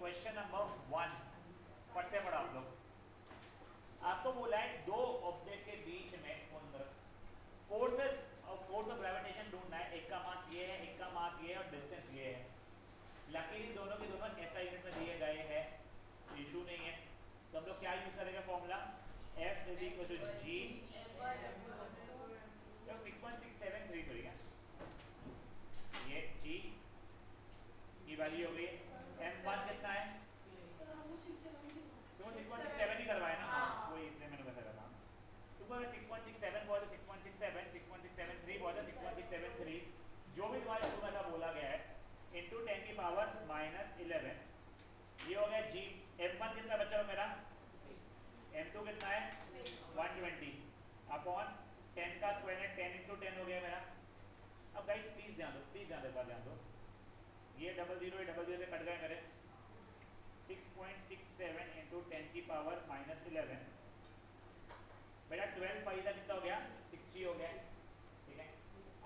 Question number 1 फट से पढ़ा आप लोग। आपको बोला है दो ऑब्जेक्ट के बीच में फोर्स ऑफ ग्रेविटेशन ढूंढना है। एक का मास ये है, एक का मास ये है और डिस्टेंस ये है। लकीली दोनों के दोनों ऐसा यूनिट में दिए गए हैं, इशू नहीं है। तो हम लोग क्या यूज करेंगे formula F is equal to G 6.673 sorry ये G की वैल्यू हो गई। M1 कितना है? तो 6.67 ही करवाए ना, वही इसलिए मैंने बताया था। तुमको 6.67 बोला, 6.67 6.673 बोला, 6.673 जो भी तुम्हारे शुरू में बोला गया है इंटू 10 की पावर -11 ये हो गया G। M1 कितना बचा हो मेरा? M2 कितना है? 120 अपॉन 10 का स्क्वायर है, 10 इंटू 10 हो गया मेरा। अब गाइस प्लीज ध्यान दो, प्लीज ध्यान दो, ये 00 से कट गए मेरे। 6.67 इंटू 10 की पावर -11 बेटा 12 5 का कितना हो गया? 60 हो गया, ठीक है।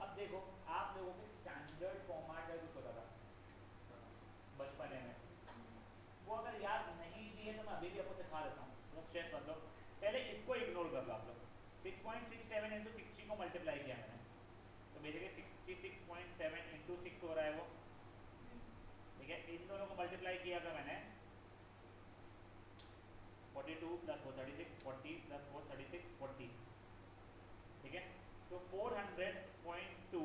अब देखो आप लोगों के स्टैंडर्ड फॉर्मेट है कुछ होता था बचपन में, वो अगर याद नहीं भी है तो मैं अभी भी आपको सिखा देता हूँ, मतलब स्ट्रेस मत लो। पहले इसको इग्नोर कर लो आप लोग। 6.67 इंटू 60 को मल्टीप्लाई किया मैंने, तो बेसिकली 66.7 इंटू 6 हो रहा है वो, ठीक है। इन दोनों को मल्टीप्लाई किया था मैंने, 42 प्लस 436 40 प्लस 436 40, ठीक है। तो 400.2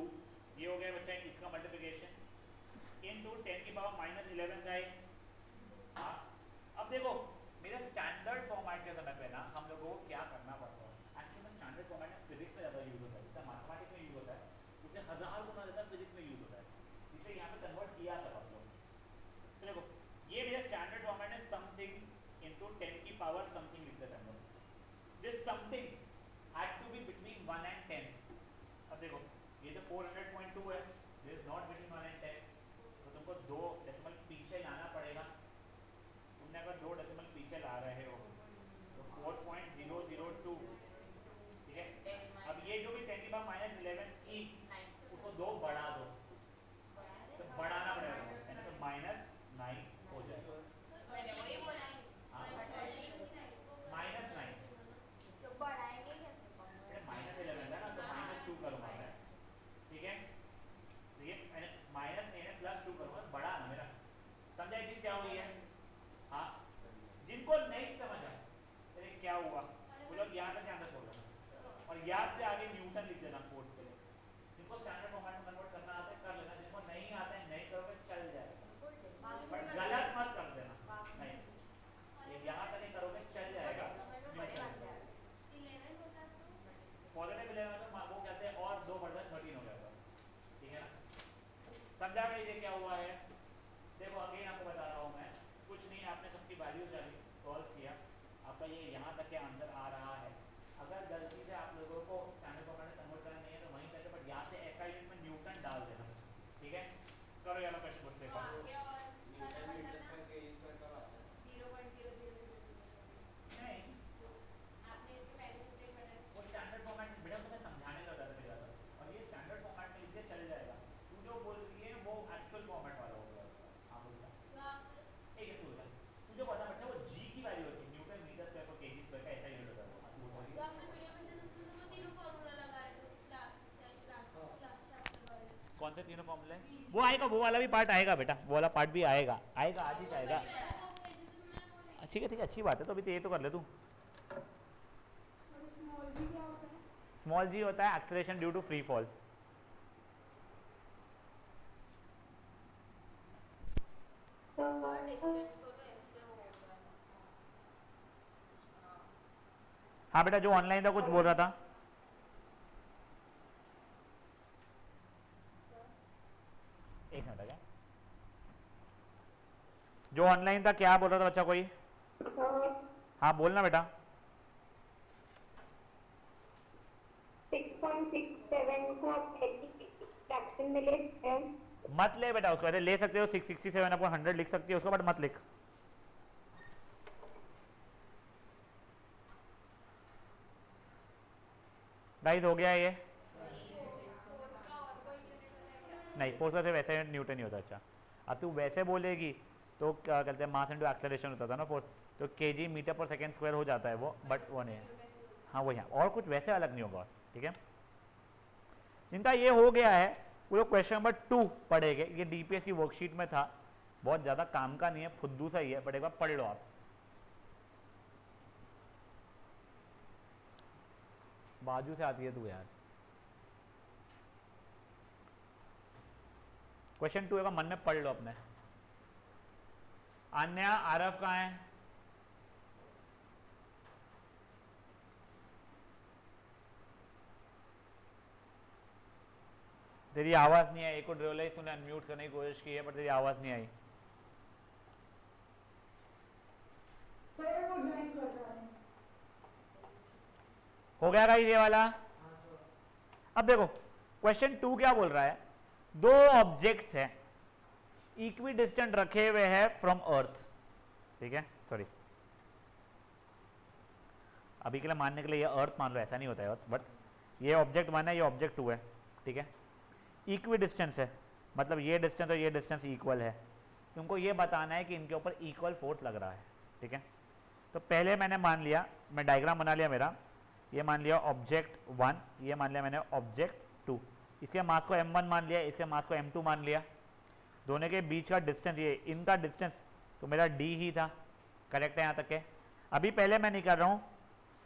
ये हो गया बच्चा इसका मल्टीप्लिकेशन इनटू 10 की पावर -11 था। हाँ अब देखो मेरा स्टैंडर्ड फॉर्मेट के समय पे ना हम लोगों को क्या करना पड़ता है। एक्चुअली में स्टैंडर्ड फॉर्मेट में फिजिक्स में ज़्यादा यूज होता है, जितना मैथमेटिक्स में यूज होता है उससे 1000 गुना ज़्यादा फिजिक्स में यूज होता है, इसलिए यहाँ पे कन्वर्ट किया था आप लोग। तो देखो ये मेरा स्टैंडर्ड फॉर्मेट है, समथिंग इंटू 10 की पावर समथिंग लिखते थे हम लोग। This something had to be between 1 and 10। अब देखो ये तो 400.2 है, this is not between 1 and 10, तो तुमको 2 डेसिमल पीछे लाना पड़ेगा। तुमने अगर 2 डेसिमल पीछे ला रहे हो तो 4.002, ठीक है। अब ये जो भी 10 की पावर -11 थी उसको 2 बढ़ा दो, तो बढ़ाना पड़ेगा यानी तो -9 हो जाएगा। मैंने वही बोला है। हाँ -9 तो बढ़ाएंगे कैसे? -11 है ना, तो -2 करूँगा मैं, ठीक है। तो ये माइनस नहीं है +2 करूँगा, बढ़ा ना मेरा, समझा ये चीज़ क्या हुई है? हाँ जिनको नहीं समझा अरे क्या हुआ वो लोग यहाँ तक ध्यान छोड़ देना और याद से आगे न्यूटन लिख देना फोर्स के लिए। जिनको स्टैंडर्ड फॉर्मेट में कन्वर्ट करना आता है कर लेना, जिनको नहीं आता है नहीं करोगे चल जाएगा, पर गलत मत कर देना। नहीं ये यहाँ तक नहीं करोगे चल जाएगा। पॉजिटिव 11 तो वो कहते हैं और 2 बढ़ जाए 13 हो जाएगा, ठीक है ना। समझा गया ये क्या हुआ है? देखो अगेन आपको बता रहा हूँ मैं, कुछ नहीं, आपने सबकी वैल्यूज डाली, सॉल्व किया, आपका ये यहाँ तक के आंसर आ रहा है। अगर गलती से आप लोगों को स्टैंडर्ड फॉर्मेट में कन्वर्ट करना नहीं है तो वहीं करके, बट यहाँ से SI यूनिट में न्यूटन डाल देना, ठीक है। करो यार क्वेश्चन पूछते नहीं वो स्टैंडर्ड फॉर्मेट में बेटा तुम्हें समझाने का ज़्यादा मिल जाता है और ये स्टैंडर्ड फॉर्मेट में लिखते चल जाएगा। तू जो बोल रही है वो एक्चुअल फॉर्मेट वाला हो गया। हाँ बोलता एक है, तू जो बता बेटा वो G की वैल्यू होती है, न्यूटन मीटर स्क्वायर पर केजी स्क्वायर का ऐसा यूनिट होता है। तो आपने वीडियो में जिसमें तीनों फार्मूला लगाए थे लास्ट चैप्टर वाले, कौन से तीनों फॉर्मूले? वो आएगा, वो वाला भी पार्ट आएगा बेटा, वो वाला पार्ट भी आएगा, आएगा आज ही आएगा। ठीक है ठीक है, अच्छी बात है। तो अभी तो ये तो कर ले तू। स्मॉल जी होता है acceleration due to free fall. हाँ बेटा जो ऑनलाइन था कुछ बोल रहा था। एक मिनट है, जो ऑनलाइन था क्या बोल रहा था बच्चा कोई? हाँ बोलना बेटा। 6.67 को फ्रैक्शन में ले सकते हैं? मत ले बेटा उसको, ऐसे ले सकते हो 667/100 लिख सकती है उसको, बट मत लिख। गाइस हो गया ये? नहीं फोर्स से वैसे न्यूटन ही होता। अच्छा अब तू वैसे बोलेगी तो क्या कहते हैं मास इंटू एक्सेलरेशन होता था ना फोर्स, तो KG metre per second square हो जाता है वो, बट वो नहीं है। हाँ वही है, और कुछ वैसे अलग नहीं होगा, ठीक है। इनका ये हो गया है। पूरा क्वेश्चन नंबर 2 पढ़ेंगे, ये डीपीएस की वर्कशीट में था, बहुत ज़्यादा काम का नहीं है, फुद्दू सा ही है, बट एक बार पढ़ लो आप। बाजू से आती है तू यार। क्वेश्चन 2 का मन में पढ़ लो अपने। अन्या आरफ कहाँ है? तेरी आवाज नहीं आई। एक और रियलाइज तूने अनम्यूट करने की कोशिश की है पर तेरी आवाज नहीं आई। हो गया गाइस ये वाला? अब देखो क्वेश्चन 2 क्या बोल रहा है, दो ऑब्जेक्ट्स हैं इक्वी डिस्टेंट रखे हुए हैं फ्रॉम अर्थ, ठीक है, सॉरी अभी के लिए मानने के लिए ये अर्थ मान लो, ऐसा नहीं होता है अर्थ, बट ये ऑब्जेक्ट 1 है, ये ऑब्जेक्ट 2 है, ठीक है, इक्वी डिस्टेंस है, मतलब ये डिस्टेंस और ये डिस्टेंस इक्वल है। तुमको ये बताना है कि इनके ऊपर इक्वल फोर्स लग रहा है, ठीक है। तो पहले मैंने मान लिया, मैं डायग्राम बना लिया मेरा, ये मान लिया ऑब्जेक्ट 1, ये मान लिया मैंने ऑब्जेक्ट 2, इसके मास को m1 मान लिया, इसके मास को m2 मान लिया, दोनों के बीच का डिस्टेंस ये, इनका डिस्टेंस तो मेरा d ही था, करेक्ट है यहाँ तक के। अभी पहले मैं नहीं कर रहा हूँ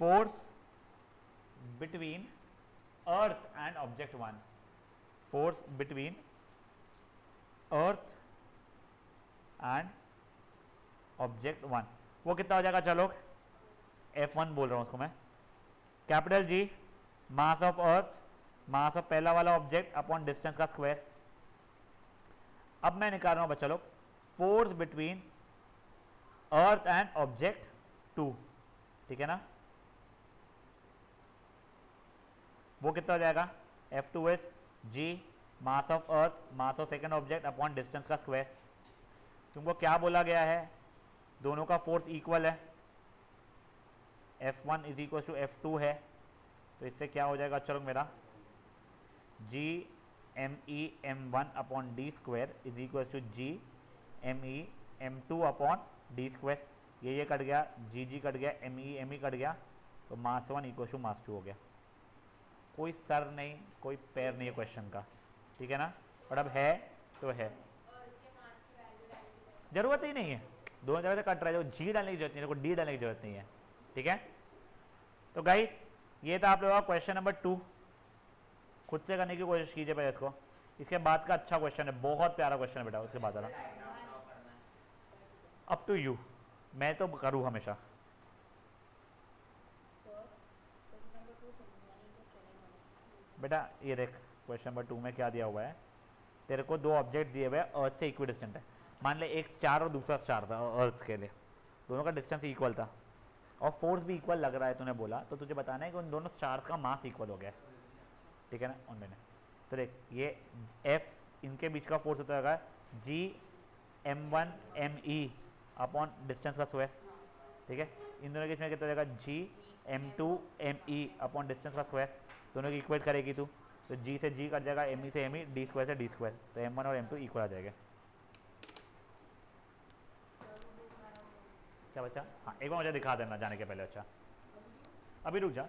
force between earth and object 1, force between earth and object 1, वो कितना हो जाएगा, चलो F1 बोल रहा हूँ उसको मैं, capital G mass of earth, mass of पहला वाला ऑब्जेक्ट अपॉन डिस्टेंस का स्क्वायर। अब मैं निकाल रहा हूँ बच्चा लोग force between earth and object 2, ठीक है ना, वो कितना हो जाएगा, F2 is G mass of earth, mass of second object upon distance का स्क्वायर। तुमको क्या बोला गया है, दोनों का फोर्स इक्वल है, F1 is equal to F2 है, तो इससे क्या हो जाएगा, चलो मेरा G ME M1 upon d square is equal to G ME M2 upon d square, ये कट गया, G कट गया, ME कट गया, तो मास 1 इक्वल टू मास 2 हो गया। कोई सर नहीं कोई पैर नहीं है क्वेश्चन का, ठीक है ना, और अब है तो है, जरूरत ही नहीं है, दोनों जगह से कट रहा है, जो G डालने की जरूरत नहीं है, D डालने की जरूरत नहीं है, ठीक है। तो गाइस ये था आप लोगों का क्वेश्चन नंबर 2, खुद से करने की कोशिश कीजिए पहले इसको, इसके बाद का अच्छा क्वेश्चन है, बहुत प्यारा क्वेश्चन है बेटा, उसके बाद वाला अप टू यू, मैं तो करूँ हमेशा। बेटा ये देख क्वेश्चन नंबर 2 में क्या दिया हुआ है, तेरे को दो ऑब्जेक्ट दिए हुए हैं अर्थ से इक्वी डिस्टेंट है, मान ले एक स्टार और दूसरा स्टार था अर्थ के लिए, दोनों का डिस्टेंस इक्वल था और फोर्स भी इक्वल लग रहा है तूने बोला, तो तुझे बताना है कि उन दोनों स्टार्स का मास इक्वल हो गया, ठीक है ना, उन मैंने तो देख ये F इनके बीच का फोर्स होता है G M1 ME upon distance का स्क्वायर, ठीक है, इन दोनों के बीच में कितना हो जाएगा G M2 ME upon distance का स्क्वायर, दोनों की इक्वेट करेगी तू, तो G से G कट जाएगा, ME से ME, D स्क्वायर से D स्क्वायर, तो M1 और M2 इक्वल आ जाएगा। क्या बच्चा, हाँ एक बार मुझे दिखा देना जाने के पहले, अच्छा अभी रुक जा।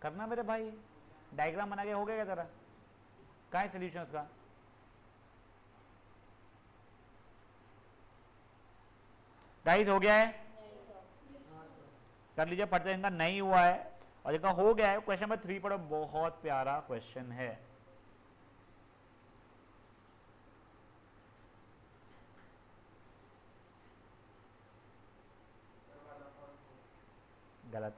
करना मेरे भाई, डायग्राम बना के हो गया क्या तेरा? कहाँ है सोल्यूशन उसका? गाइस हो गया है, कर लीजिए फट से। इनका नहीं हुआ है और जिनका हो गया है क्वेश्चन नंबर 3 पढ़ो, बहुत प्यारा क्वेश्चन है। गलत,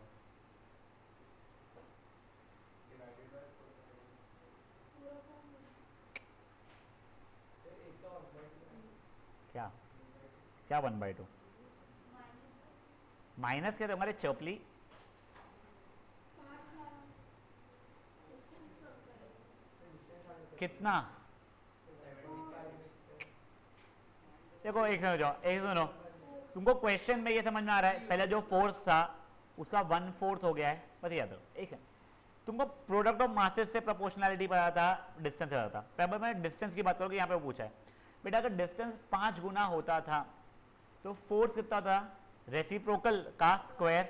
क्या क्या 1/2 माइनस क्या तुम्हारे चौपली? कितना? देखो एक समझ जाओ, एक सुनो, तुमको क्वेश्चन में ये समझ में आ रहा है, पहले जो फोर्स था उसका 1/4 हो गया है, बस याद रखो। एक तुमको प्रोडक्ट ऑफ मासेस से प्रोपोर्शनैलिटी पता था, डिस्टेंस पता था। पहले मैं डिस्टेंस की बात करूँ, यहाँ पे पूछा है बेटा अगर डिस्टेंस 5 गुना होता था तो फोर्स कितना था? रेसिप्रोकल का स्क्वायर,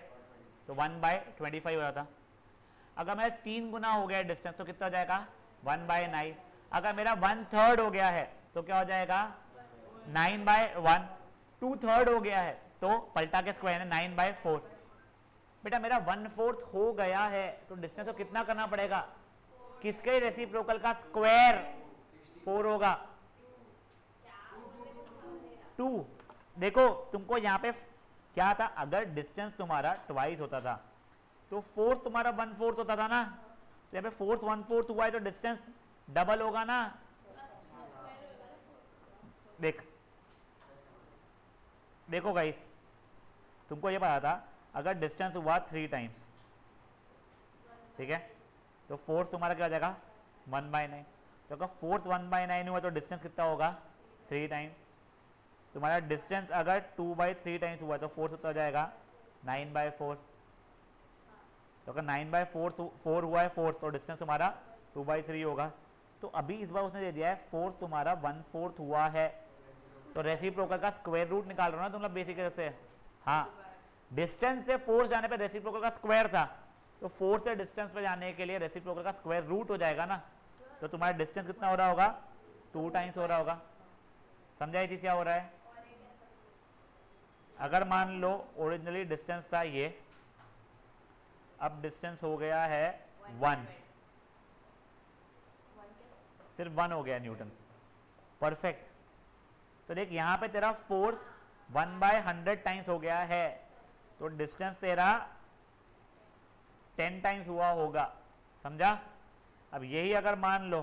तो 1/25 हो जाता। अगर मेरा 3 गुना हो गया डिस्टेंस तो कितना हो जाएगा? 1/9। अगर मेरा 1/3 हो गया है तो क्या हो जाएगा? 9/1। 2/3 हो गया है तो पलटा के स्क्वायर है 9/4। बेटा मेरा 1/4 हो गया है तो डिस्टेंस को कितना करना पड़ेगा? किसके रेसिप्रोकल का स्क्वायर 4 होगा? 2। देखो तुमको यहाँ पे क्या था, अगर डिस्टेंस तुम्हारा ट्वाइस होता था तो फोर्स तुम्हारा 1/4 होता था ना, तो यहाँ पे फोर्स 1/4 हुआ है तो डिस्टेंस डबल होगा ना। देखो गाइस, तुमको ये पता था अगर डिस्टेंस हुआ 3 टाइम्स, ठीक है, तो फोर्स तुम्हारा क्या हो जाएगा? 1/9। तो अगर फोर्स 1/9 हुआ तो डिस्टेंस कितना होगा? 3 टाइम्स। तुम्हारा डिस्टेंस अगर 2/3 टाइम्स हुआ तो फोर्स कितना हो जाएगा? 9/4। तो अगर 9/4 हुआ है फोर्स तो डिस्टेंस तुम्हारा 2/3 होगा। तो अभी इस बार उसने दे दिया है फोर्स तुम्हारा 1/4 हुआ है, तो रेसिप्रोकल का स्क्वायर रूट निकाल रहे हो ना तुम लोग बेसिक से। हाँ, डिस्टेंस से फोर्स जाने पे रेसिप्रोकल का स्क्वायर था, तो फोर्स से डिस्टेंस पे जाने के लिए रेसिप्रोकल का स्क्वायर रूट हो जाएगा ना, तो तुम्हारा डिस्टेंस कितना हो रहा होगा? 2 टाइम्स हो रहा होगा। समझा ये चीज क्या हो रहा है? अगर मान लो ओरिजिनली डिस्टेंस था ये, अब डिस्टेंस हो गया है 1, सिर्फ 1 हो गया न्यूटन। परफेक्ट। तो देख यहाँ पे तेरा फोर्स 1/100 टाइम्स हो गया है, तो डिस्टेंस तेरा 10 टाइम्स हुआ होगा। समझा? अब यही अगर मान लो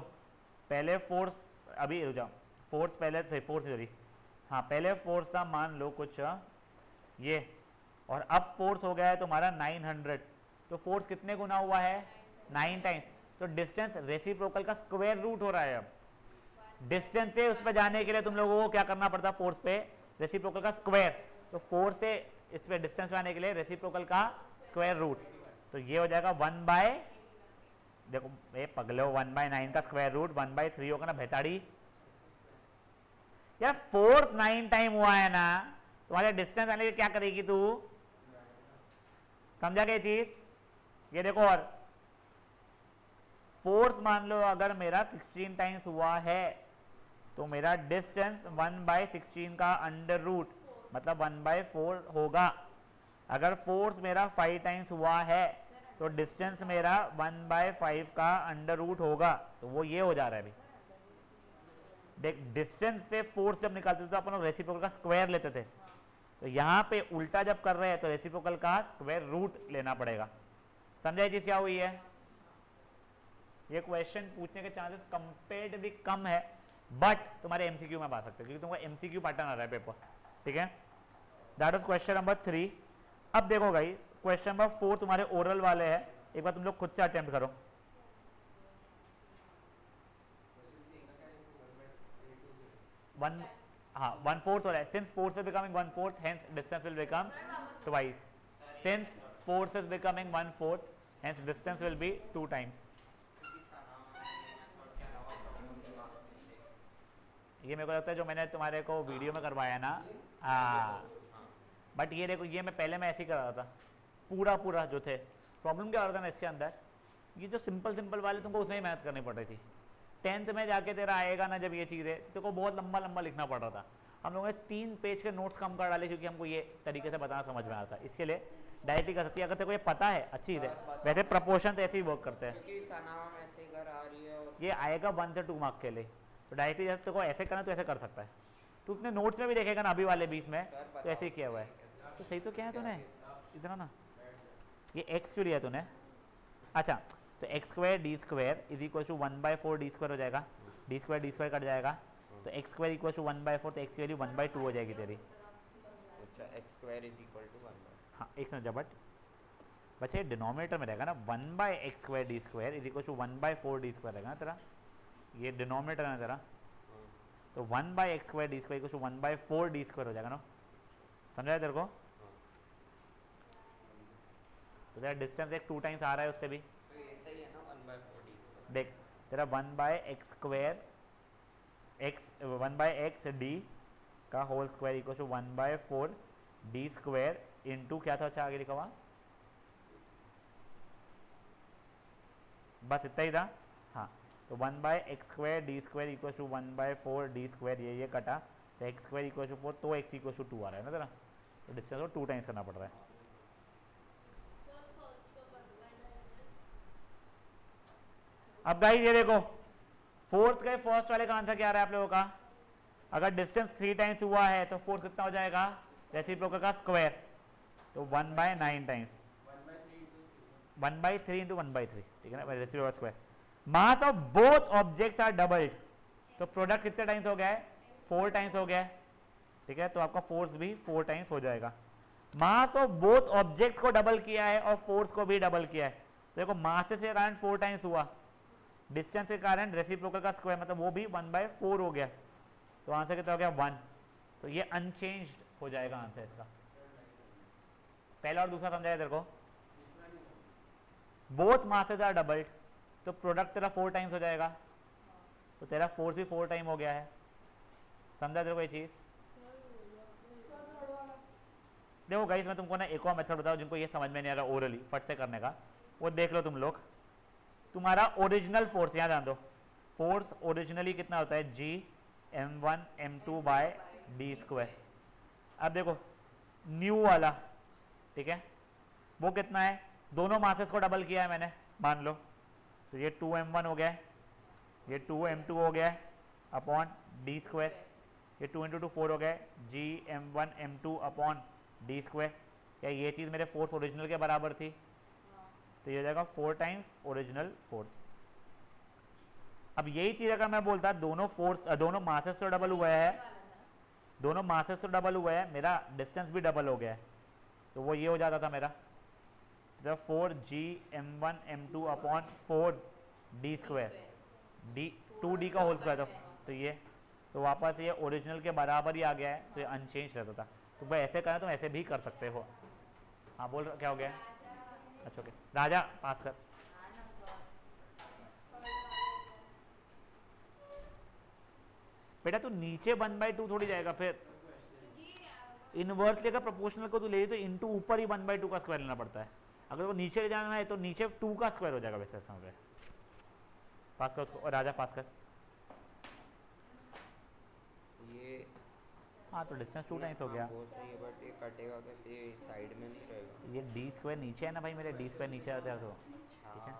पहले फोर्स, अभी रुक जाओ, फोर्स पहले से फोर्स सॉरी, हाँ पहले फोर्स था मान लो कुछ ये, और अब फोर्स हो गया है तुम्हारा 900, तो फोर्स कितने गुना हुआ है? 9 टाइम्स। तो डिस्टेंस रेसिप्रोकल का स्क्वायर रूट हो रहा है। अब डिस्टेंस से उस पर जाने के लिए तुम लोगों को क्या करना पड़ता? फोर्स पे रेसिप्रोकल का स्क्वायर, तो फोर्स से इस पे डिस्टेंस पे आने के लिए रेसिप्रोकल का स्क्वायर रूट, तो ये हो जाएगा 1/, देखो ये पगलो 1/9 का स्क्वायर रूट 1/3 होगा ना भेताड़ी। यार फोर्स 9 टाइम हुआ है ना, तुम्हारे डिस्टेंस आने के क्या करेगी तू? समझा क्या चीज? ये देखो, और फोर्स मान लो अगर मेरा 16 टाइम्स हुआ है तो मेरा डिस्टेंस 1/16 का अंडर रूट मतलब 1/4 होगा। अगर फोर्स मेरा 5 टाइम्स हुआ है तो डिस्टेंस मेरा 1/5 का अंडर रूट होगा। तो वो ये हो जा रहा है। अभी देख, डिस्टेंस से फोर्स जब निकालते थे तो अपन लोग रेसिप्रोकल का स्क्वायर लेते थे, तो यहाँ पे उल्टा जब कर रहे हैं तो रेसिप्रोकल का स्क्वायर रूट लेना पड़ेगा। समझा चीज क्या हुई है? ये क्वेश्चन पूछने के चांसेस कंपेरेटिवली कम है, बट तुम्हारे एमसीक्यू में आ सकते हैं क्योंकि तुमको एमसीक्यू पैटर्न आ रहा है पेपर। ठीक है, दैट वाज क्वेश्चन नंबर 3। अब देखो गाइस, क्वेश्चन नंबर 4 तुम्हारे ओरल वाले हैं, एक बार तुम लोग खुद से अटेम्प्ट करो। हाँ 1/4 हो रहा है, since force is becoming 1/4 hence distance will become twice. Since force is becoming 1/4 hence distance will be 2 times. ये मेरे को लगता है जो मैंने तुम्हारे को वीडियो में करवाया ना, हाँ, बट ये देखो ये मैं पहले मैं ऐसे ही कर रहा था पूरा जो थे। प्रॉब्लम क्या हो रहा था ना इसके अंदर, ये जो सिंपल वाले तुमको उसमें ही मेहनत करनी पड़ रही थी। 10th में जाके तेरा आएगा ना जब ये चीज़ें, तेरे को बहुत लंबा लिखना पड़ रहा था। हम लोगों ने 3 पेज के नोट्स कम कर डाले क्योंकि हमको ये तरीके से बताना समझ में आता है। इसके लिए डायरेक्टली कर सकती है, अगर तेरे को ये पता है अच्छी चीज़ है। वैसे प्रपोर्शन तो ऐसे ही वर्क करते हैं, ये आएगा 1 से 2 मार्क के लिए। तो डायरेक्टली जब तेरे को ऐसे करना तो ऐसे कर सकता है। तू अपने नोट्स में भी देखेगा ना अभी वाले 20 में तो ऐसे ही किया हुआ है। तो सही तो क्या है तूने इतना ना, ये x क्यों लिया तूने? अच्छा तो x square d square is equal to 1/4 D square हो जाएगा, डी स्क्वायर कट जाएगा, तो एक्स स्क्वायर इक्वल टू 1/4, तो एक्स की वैल्यू 1/2 हो जाएगी तेरी। अच्छा x square is equal to 1/, हाँ एक समझा, बच्चे डिनोमिनेटर में रहेगा ना 1/x square d square is equal to 1/4 D square रहेगा ना तेरा, ये डिनोमिनेटर है तेरा। तो 1/x square d square equal to 1/4 D square हो जाएगा ना, समझा तेरे को? तो तेरा डिस्टेंस एक 2 टाइम्स आ रहा है उससे भी, तो ये सही है ना 1/4 डी स्क्वायर। देख तेरा 1/x square x 1/x D का whole square equal to 1/4 D square into क्या था? अच्छा आगे लिखा हुआ, बस इतना ही था। हाँ तो 1/x square d square equal to 1/4 D square, ये कटा तो x स्क्वायर इक्वल टू 4, तो x इक्वल टू 2 आ रहा है ना तेरा। तो डिस्टेंस को 2 टाइम्स करना पड़ रहा है। अब गाइस ये देखो फोर्थ के फर्स्ट वाले का आंसर क्या आ रहा है आप लोगों का? अगर डिस्टेंस 3 टाइम्स हुआ है तो फोर्थ कितना हो जाएगा? रेसिप्रोकल का स्क्वायर, तो 1/9 टाइम्स 1/3 इंटू 1/3, ठीक है ना, reciprocal square. Mass of both objects are doubled, तो प्रोडक्ट कितने टाइम्स हो गया है? 4 टाइम्स हो गया है, ठीक है। तो आपका फोर्स भी 4 टाइम्स हो जाएगा। मास ऑफ बोथ ऑब्जेक्ट्स को डबल किया है और फोर्स को भी डबल किया है। तो देखो मास के कारण 4 टाइम्स हुआ, डिस्टेंस के कारण रेसिप्रोकल का स्क्वायर मतलब वो भी 1/4 हो गया, तो आंसर कितना हो गया? 1। तो ये अनचेंज्ड हो जाएगा आंसर इसका। पहला और दूसरा समझाया तेरे को? बोथ मासेस आर डबल्ड, तो प्रोडक्ट तेरा 4 टाइम्स हो जाएगा, तो तेरा फोर्स भी 4 टाइम हो गया है। समझा तेरे को ये चीज? देखो गाइस मैं तुमको ना एक और मेथड बताऊं जिनको ये समझ में नहीं आ रहा ओरली फट से करने का, वो देख लो तुम लोग। तुम्हारा ओरिजिनल फोर्स यहाँ ध्यान दो, फोर्स ओरिजिनली कितना होता है? G m1 m2 by d square. अब देखो न्यू वाला, ठीक है, वो कितना है? दोनों मासेस को डबल किया है मैंने, मान लो, तो ये 2m1 हो गया है, ये 2m2 हो गया है अपॉन डी स्क्वायर, ये 2 × 2 4 हो गया, G m1 m2 upon d square. क्या ये चीज़ मेरे फोर्स ओरिजिनल के बराबर थी? तो ये हो जाएगा 4 टाइम्स ओरिजिनल फोर्स। अब यही चीज़ अगर मैं बोलता दोनों मासेस तो डबल हुआ है, दोनों मासेस तो डबल हुआ है, मेरा डिस्टेंस भी डबल हो गया है, तो वो ये हो जाता था मेरा 4G m1 m2 upon 4 D square, D 2D का होल स्क्वायर था, तो ये तो वापस ये ओरिजिनल के बराबर ही आ गया है, तो ये अनचेंज रहता था। तो भाई ऐसे करना, तुम ऐसे भी कर सकते हो। हाँ बोल क्या हो गया? अच्छा ओके राजा पास कर। बेटा तू नीचे 1/2 थोड़ी जाएगा, फिर इनवर्स लेकर प्रोपोर्शनल को तू ले तो इनटू ऊपर ही 1/2 का स्क्वायर लेना पड़ता है। अगर वो नीचे ले जाना है तो नीचे 2 का स्क्वायर हो जाएगा। वैसे समझ पास कर उसको, और राजा पास कर। ये हाँ तो डिस्टेंस 2 टाइम्स हो गया। वो सही है बट ये कटेगा कैसे? साइड में नहीं रहेगा। ये डी स्क्वायर नीचे है ना भाई, मेरे डी स्क्वायर नीचे आता है, तो ठीक है।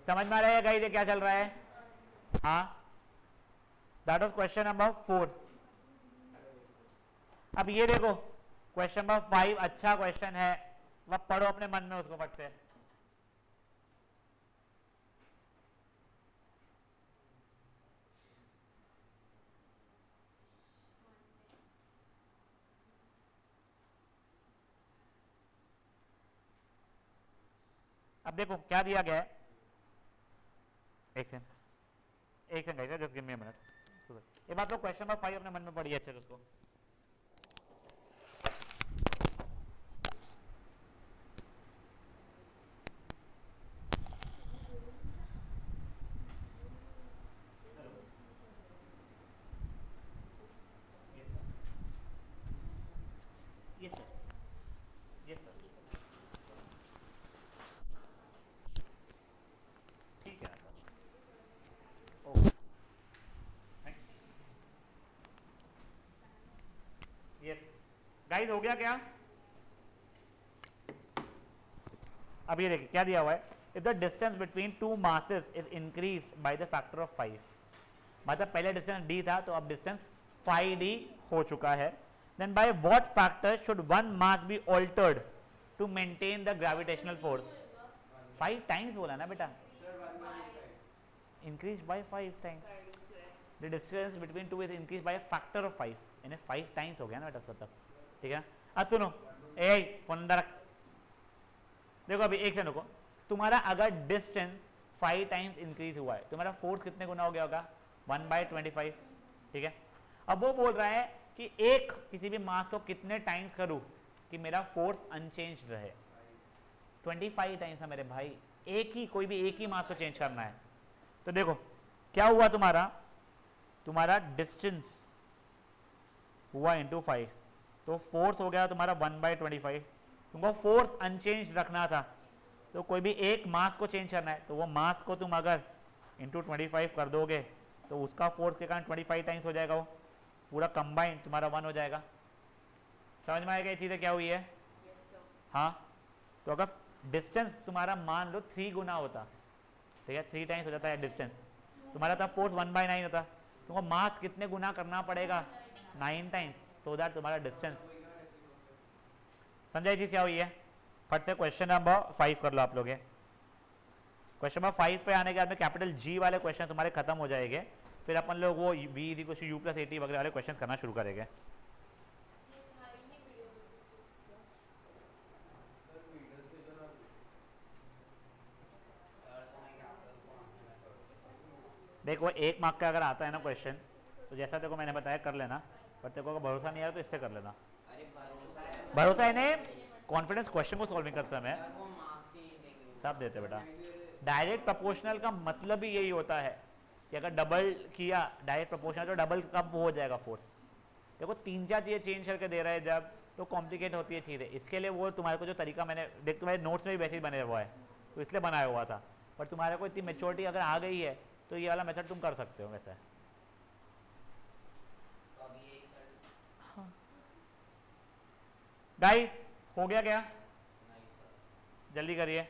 समझ में आ रहा है गाइस ये क्या चल रहा है? हाँ दैट वाज क्वेश्चन नंबर 4। अब ये देखो क्वेश्चन नंबर 5 अच्छा क्वेश्चन है, वह पढ़ो अपने मन में उसको फट से। अब देखो क्या दिया गया है, एक second guys just give me a minute. ये बात लोग क्वेश्चन नंबर 5 अपने मन में पढ़िए अच्छे से उसको। गाइस हो गया क्या? अब ये देखिए क्या दिया हुआ है, if the distance between to masses is increased by the factor of 5, मतलब पहले डिस्टेंस d था तो अब डिस्टेंस 5d हो चुका है, then by what factor should one mass be altered to maintain the gravitational force? 5 times बोला ना बेटा, increase by 5 times, the distance between two is increase by factor of 5, यानी 5 टाइम्स हो गया ना बेटा उसका तब, ठीक है। अब सुनो, ए फोन अंदर रख, देखो अभी एक सेकंड को, तुम्हारा अगर डिस्टेंस 5 टाइम्स इंक्रीज हुआ है, तुम्हारा फोर्स कितने गुना हो गया होगा? 1/25, ठीक है। अब वो बोल रहा है कि एक किसी भी मास को कितने टाइम्स करूं कि मेरा फोर्स अनचेंज रहे? 25 टाइम्स है मेरे भाई, एक ही, कोई भी एक ही मास को चेंज करना है। तो देखो क्या हुआ, तुम्हारा डिस्टेंस हुआ इंटू 5, तो फोर्स हो गया तुम्हारा 1/25। तुमको फोर्स अनचेंज रखना था तो कोई भी एक मास को चेंज करना है, तो वो मास को तुम अगर इंटू 25 कर दोगे तो उसका फोर्स के कारण 25 टाइम्स हो जाएगा, वो पूरा कंबाइंड तुम्हारा 1 हो जाएगा। समझ में आएगा ये चीज़ें क्या हुई है? हाँ, तो अगर डिस्टेंस तुम्हारा मान लो 3 गुना होता, ठीक है, 3 टाइम्स हो जाता है डिस्टेंस, तुम्हारा तब फोर्स 1/9 होता, तुमको मास कितने गुना करना पड़ेगा? 9 टाइम्स, सो दैट तुम्हारा डिस्टेंस। समझा ये चीज़ क्या हुई है? फट से क्वेश्चन नंबर 5 कर लो आप लोग। क्वेश्चन नंबर 5 पे आने के बाद में कैपिटल G वाले क्वेश्चन तुम्हारे खत्म हो जाएंगे, फिर अपन लोग वो v=u+80 वगैरह वाले क्वेश्चन करना शुरू करेंगे। देखो 1 मार्क का अगर आता है ना क्वेश्चन, तो जैसा देखो मैंने बताया कर लेना, पर तेरे को भरोसा नहीं आया तो इससे कर लेना। भरोसा है नहीं, कॉन्फिडेंस क्वेश्चन को सॉल्विंग करते समय सब देते बेटा। डायरेक्ट प्रोपोर्शनल का मतलब ही यही होता है कि अगर डबल किया डायरेक्ट प्रोपोर्शनल तो डबल कब हो जाएगा फोर्स। देखो 3-4 चीज़ें चेंज करके दे रहा है जब, तो कॉम्प्लिकेट होती है चीज़ें। इसके लिए वो तुम्हारे को जो तरीका मैंने देख, तुम्हारे नोट्स में भी वैसे ही बने हुआ है तो इसलिए बनाया हुआ था, पर तुम्हारे को इतनी मेच्योरिटी अगर आ गई है तो ये वाला मेथड तुम कर सकते हो वैसे। गाइस हो गया क्या? जल्दी करिए।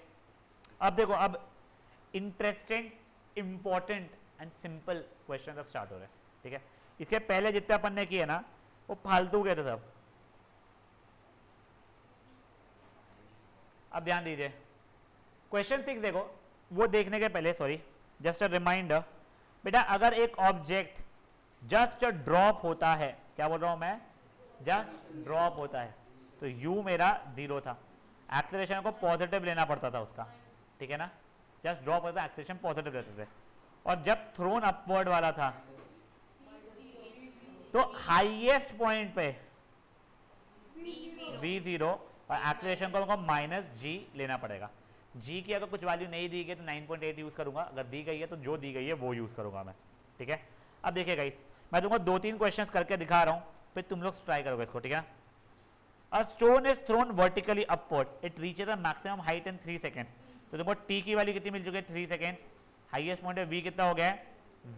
अब देखो, अब interesting, important and simple question अब स्टार्ट हो रहे हैं, ठीक है। इसके पहले जितने अपन ने किए ना वो फालतू गए थे सब। अब ध्यान दीजिए, क्वेश्चन 6 देखो, वो देखने के पहले सॉरी जस्ट अ रिमाइंडर बेटा, अगर एक ऑब्जेक्ट जस्ट ड्रॉप होता है, क्या बोल रहा हूं मैं? जस्ट ड्रॉप होता है, तो u मेरा 0 था, एक्सेलरेशन को पॉजिटिव लेना पड़ता था उसका, ठीक है ना। जस्ट ड्रॉप होता था, एक्सेलरेशन पॉजिटिव लेते थे, और जब थ्रोन अपवर्ड वाला था तो हाईएस्ट पॉइंट पे v0 और एक्सेलरेशन को हमको -g लेना पड़ेगा। g की अगर कुछ वैल्यू नहीं दी गई तो 9.8 यूज करूंगा, अगर दी गई है तो जो दी गई है वो यूज करूंगा मैं, ठीक है। अब देखिए गाइस, मैं तुमको 2-3 क्वेश्चंस करके दिखा रहा हूं, फिर तुम लोग ट्राई करोगे इसको, ठीक है। A stone is thrown vertically upward. It reaches a maximum height in 3 seconds. तो तुमको t की वैल्यू कितनी मिल चुकी है? 3 सेकेंड्स। हाईएस्ट पॉइंट है v कितना हो गया है?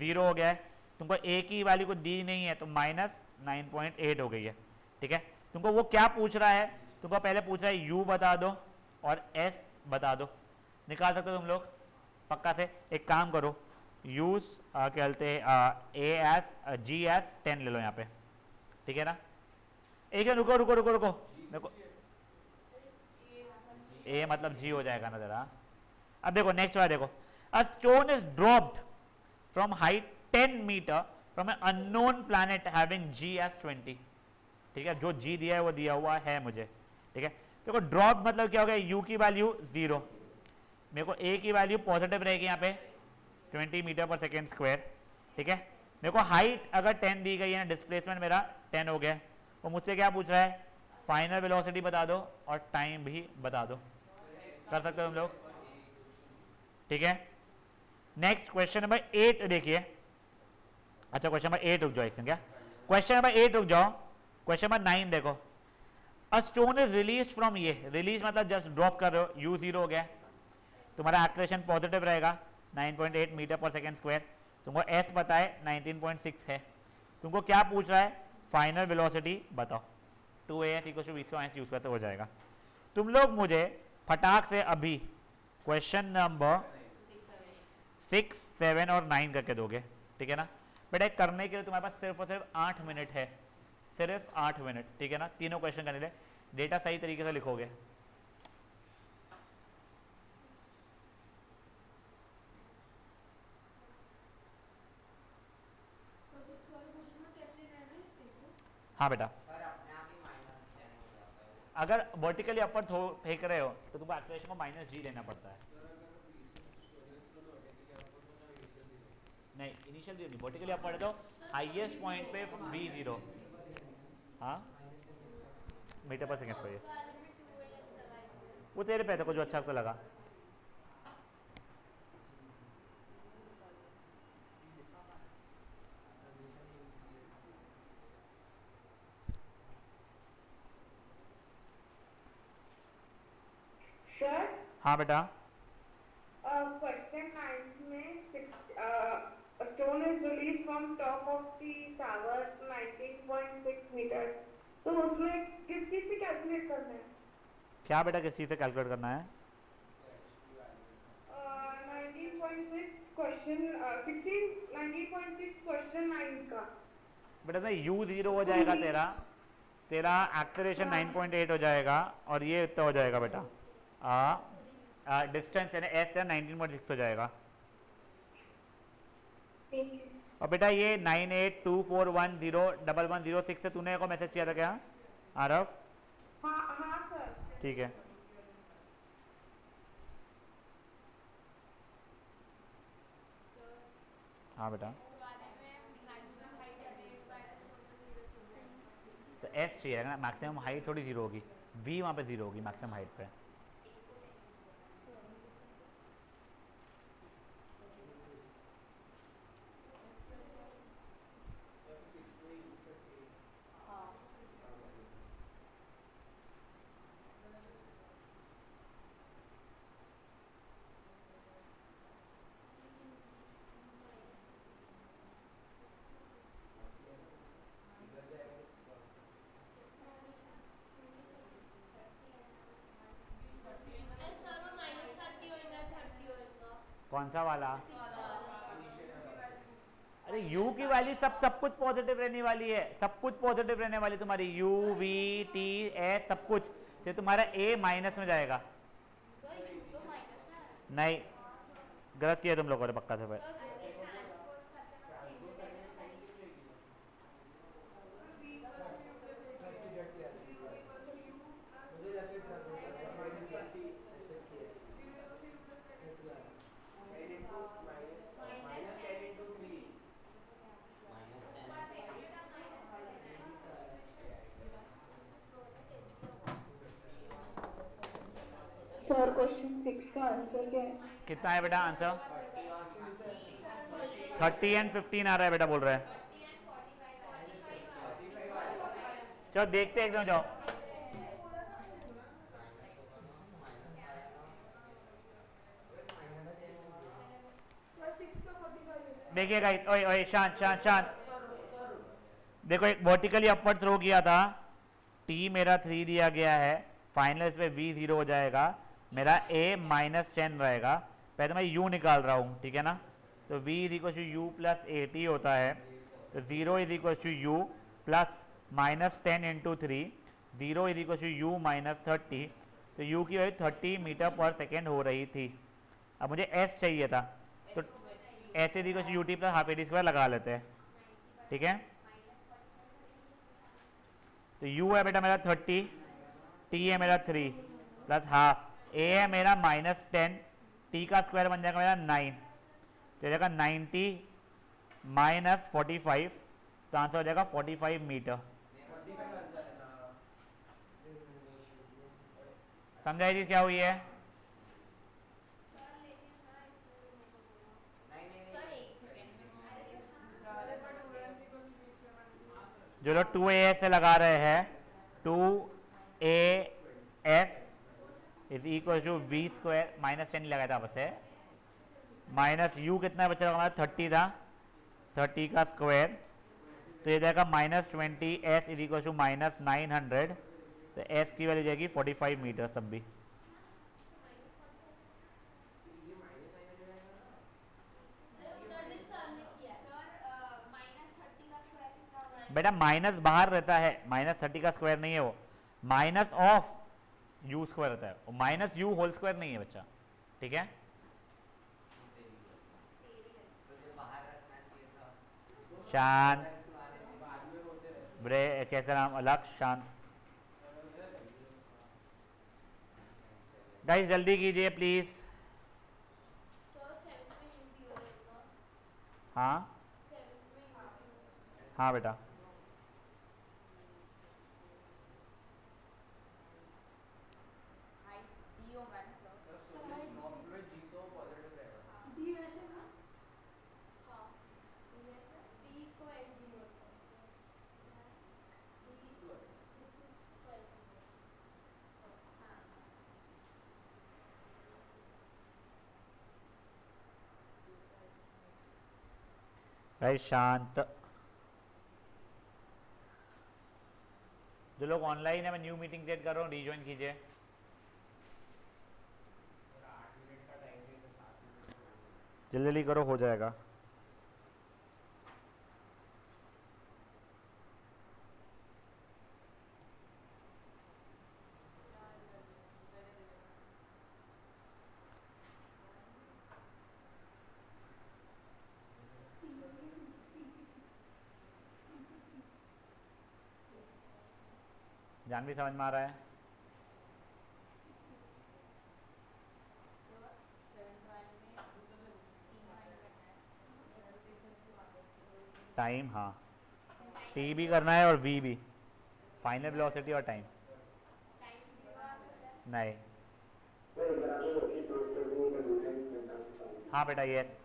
0 हो गया है। तुमको a की वैल्यू को दी नहीं है तो -9.8 हो गई है, ठीक है। तुमको वो क्या पूछ रहा है? तुमको पहले पूछ रहा है u बता दो और s बता दो, निकाल सकते हो तुम लोग पक्का से। एक काम करो, यूज क्या बोलते हैं g 10 ले लो यहाँ पे, ठीक है ना। एक रुको रुको रुको रुको, देखो a मतलब g हो जाएगा ना जरा। अब देखो नेक्स्ट वाला देखो, a stone is dropped from height 10 metre from an unknown planet having g as 20, ठीक है। जो g दिया है वो दिया हुआ है मुझे, ठीक है। देखो ड्रॉप मतलब क्या हो गया? u की वैल्यू 0, मेरे को a की वैल्यू पॉजिटिव रहेगी यहाँ पे 20 मीटर पर सेकेंड स्क्वायर, ठीक है। मेरे को हाइट अगर 10 दी गई है ना, डिस्प्लेसमेंट मेरा 10 हो गया। वो मुझसे क्या पूछ रहा है? फाइनल वेलोसिटी बता दो और टाइम भी बता दो। कर सकते हो तुम लोग, ठीक है। नेक्स्ट क्वेश्चन नंबर 8 देखिए। अच्छा क्वेश्चन नंबर 8 रुक जाओ एक सेकंड, क्या क्वेश्चन नंबर 8 रुक जाओ। क्वेश्चन नंबर 9 देखो, a stone is release from, ये रिलीज मतलब जस्ट ड्रॉप कर रहे हो, u 0 हो गया, तुम्हारा एक्सेलरेशन पॉजिटिव रहेगा 9.8 मीटर पर सेकेंड स्क्वायर। तुमको s बताए 19.6 है। तुमको क्या पूछ रहा है? फाइनल वेलोसिटी बताओ। 2as equal to we square minus u square, तो हो जाएगा। तुम लोग मुझे फटाक से अभी क्वेश्चन नंबर 6, 7 और 9 करके दोगे, ठीक है ना। बेटा करने के लिए तुम्हारे पास सिर्फ और सिर्फ 8 मिनट है, सिर्फ 8 मिनट, ठीक है ना। तीनों क्वेश्चन करने के लिए डेटा सही तरीके से लिखोगे। हाँ बेटा, अगर वर्टिकली अपवर्ड फेंक रहे हो तो तुमको एक्सेलरेशन को माइनस जी लेना पड़ता है। नहीं, इनिशियल जीरो नहीं, वर्टिकली अपवर्ड है तो हाईएस्ट पॉइंट पे v0, हाँ मीटर पर सेकेंड पर, ये वो तेरे पे को जो अच्छा आपको लगा। सर हाँ बेटा, क्वेश्चन 9 में stone is release from top of the tower 19.6 metre, तो उसमें किस चीज से कैलकुलेट करना है? क्या बेटा किस चीज़ से कैलकुलेट करना है? 19.6 क्वेश्चन 19.6 क्वेश्चन 9 का बेटा इसमें u0 हो जाएगा, तेरा एक्सेलरेशन 9.8 हो जाएगा और ये इतना हो जाएगा बेटा, डिस्टेंस यानी एस 19.6 हो जाएगा। और बेटा ये 9824101106 से तूने को मैसेज किया था क्या आरफ? हाँ सर, ठीक है। हाँ बेटा, तो एस चाहिए ना, मैक्सिमम हाइट थोड़ी जीरो होगी, वी वहाँ पे जीरो होगी मैक्सिमम हाइट पे। कौन सा वाला? अरे u की वैल्यू सब कुछ पॉजिटिव रहने वाली है, सब कुछ पॉजिटिव रहने वाली तुम्हारी, u v t s सब कुछ, तो तुम्हारा a माइनस में जाएगा। नहीं, गलत किया तुम लोगों ने पक्का से। फिर सर क्वेश्चन 6 का आंसर क्या है? कितना है बेटा आंसर? 30 and 15 आ रहा है बेटा, बोल रहा है। चलो देखते हैं एकदम, जाओ देखिएगा। ओए ओए शांत शांत शांत, देखो एक वर्टिकली अपवर्ड थ्रो किया था, t मेरा 3 दिया गया है, फाइनल इस पे v0 हो जाएगा, मेरा a -10 रहेगा। पहले मैं u निकाल रहा हूँ, ठीक है ना, तो v is equal to u plus 80 होता है, तो 0 is equal to u plus -10 into 3, 0 is equal to u -30, तो u की वैल्यू 30 मीटर पर सेकेंड हो रही थी। अब मुझे s चाहिए था, तो s is equal to ut plus half AD square लगा लेते हैं, ठीक है। तो u है बेटा मेरा 30, t है मेरा 3 प्लस हाफ, a है मेरा -10, t का स्क्वायर बन जाएगा मेरा 9, तो जाएगा 90 माइनस 45, तो आंसर हो जाएगा 45 मीटर। समझाई जी क्या हुई है? जो लोग 2as से लगा रहे हैं, 2as is equal to v square -10 लगाया था बस है, माइनस u कितना बचा हमारा 30 था, 30 का स्क्वायर तो ये जाएगा -20 s इज इक्वल टू -900, तो s की वैल्यू जाएगी 45 मीटर तब भी। बेटा माइनस बाहर रहता है, -30 का स्क्वायर नहीं है वो, माइनस ऑफ u स्क्वायर रहता है, वो माइनस u होल स्क्वायर नहीं है बच्चा, ठीक है। शांत, कैसा नाम, अलग, शांत। गाइस जल्दी कीजिए प्लीज। हाँ हाँ बेटा, भाई शांत। जो लोग ऑनलाइन है, मैं न्यू मीटिंग क्रिएट कर रहा हूँ, रीज्वाइन कीजिए। जल्दी जल्दी करो, हो जाएगा। जान भी समझ में आ रहा है? टाइम, हाँ, टी भी करना है और वी भी, फाइनल वेलोसिटी और टाइम नहीं। हाँ बेटा, यस।